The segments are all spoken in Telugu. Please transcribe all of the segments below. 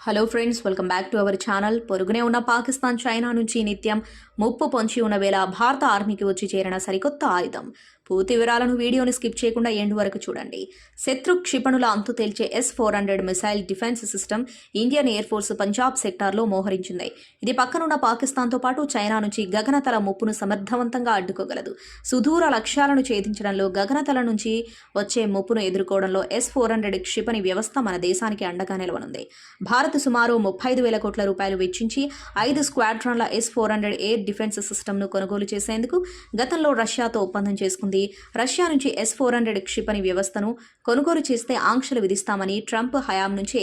Hello friends, welcome back to our channel. పొరుగునే ఉన్న పాకిస్తాన్, చైనా నుంచి నిత్యం ముప్పు పొంచి ఉన్న వేళ భారత ఆర్మీకి వచ్చి చేరిన సరికొత్త ఆయుధం. పూర్తి వివరాలను వీడియోని స్కిప్ చేయకుండా ఎండ్ వరకు చూడండి. శత్రు క్షిపణుల అంతు తేల్చే S-400 missile defence system Indian air force Punjab సెక్టార్లో మోహరించింది. ఇది పక్కనున్న పాకిస్తాన్తో పాటు చైనా నుంచి గగనతల ముప్పును సమర్థవంతంగా అడ్డుకోగలదు. సుదూర లక్ష్యాలను ఛేదించడంలో, గగనతల నుంచి వచ్చే ముప్పును ఎదుర్కోవడంలో S-400 క్షిపణి వ్యవస్థ మన దేశానికి అండగా నిలవనుంది. భారత్ సుమారు 35,000 కోట్ల రూపాయలు వెచ్చించి 5 స్క్వాడ్రాన్ల S-400 ఎయిర్ డిఫెన్స్ సిస్టమ్ను కొనుగోలు చేసేందుకు గతంలో రష్యాతో ఒప్పందం చేసుకుంది. రష్యా నుంచి S-400 క్షిపణి వ్యవస్థను కొనుగోలు చేస్తే ఆంక్షలు విధిస్తామని ట్రంప్ హయాం నుంచే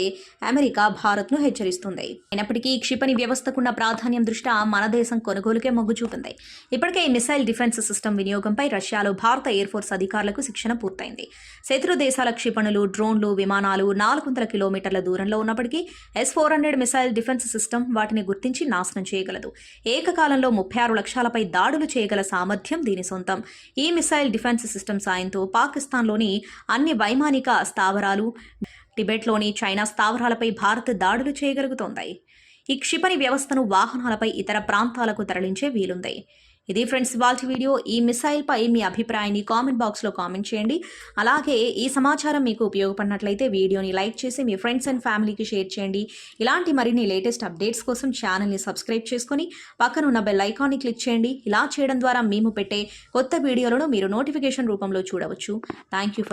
అమెరికా భారత్ను హెచ్చరిస్తుంది. అయినప్పటికీ క్షిపణి వ్యవస్థకున్న ప్రాధాన్యం దృష్ట్యా మన దేశం కొనుగోలుకే మొగ్గు చూపింది. ఇప్పటికే ఈ మిసైల్ డిఫెన్స్ సిస్టమ్ వినియోగంపై రష్యాలో భారత ఎయిర్ ఫోర్స్ అధికారులకు శిక్షణ పూర్తయింది. శత్రు దేశాల క్షిపణులు, డ్రోన్లు, విమానాలు 400 కిలోమీటర్ల దూరంలో ఉన్నప్పటికీ S-400 మిసైల్ డిఫెన్స్ సిస్టమ్ వాటిని గుర్తించి నాశనం చేయగలదు. ఏకకాలంలో 36 లక్ష్యాలపై దాడులు చేయగల సామర్థ్యం దీని సొంతం. ఈ మిసైల్ డిఫెన్స్ సిస్టమ్ సాయంతో పాకిస్తాన్లోని అన్ని వైమానిక స్థావరాలు, టిబెట్లోని చైనా స్థావరాలపై భారత్ దాడులు చేయగలుగుతోంది. ఈ క్షిపణి వ్యవస్థను వాహనాలపై ఇతర ప్రాంతాలకు తరలించే వీలుంది. ఇది ఫ్రెండ్స్ ఇవాల్టి వీడియో. ఈ మిసైల్ పై మీ అభిప్రాయాన్ని కామెంట్ బాక్స్లో కామెంట్ చేయండి. అలాగే ఈ సమాచారం మీకు ఉపయోగపడినట్లయితే వీడియోని లైక్ చేసి మీ ఫ్రెండ్స్ అండ్ ఫ్యామిలీకి షేర్ చేయండి. ఇలాంటి మరిన్ని లేటెస్ట్ అప్డేట్స్ కోసం ఛానల్ని సబ్స్క్రైబ్ చేసుకొని పక్కన ఉన్న బెల్ ఐకాన్ని క్లిక్ చేయండి. ఇలా చేయడం ద్వారా మేము పెట్టే కొత్త వీడియోలను మీరు నోటిఫికేషన్ రూపంలో చూడవచ్చు. Thank you.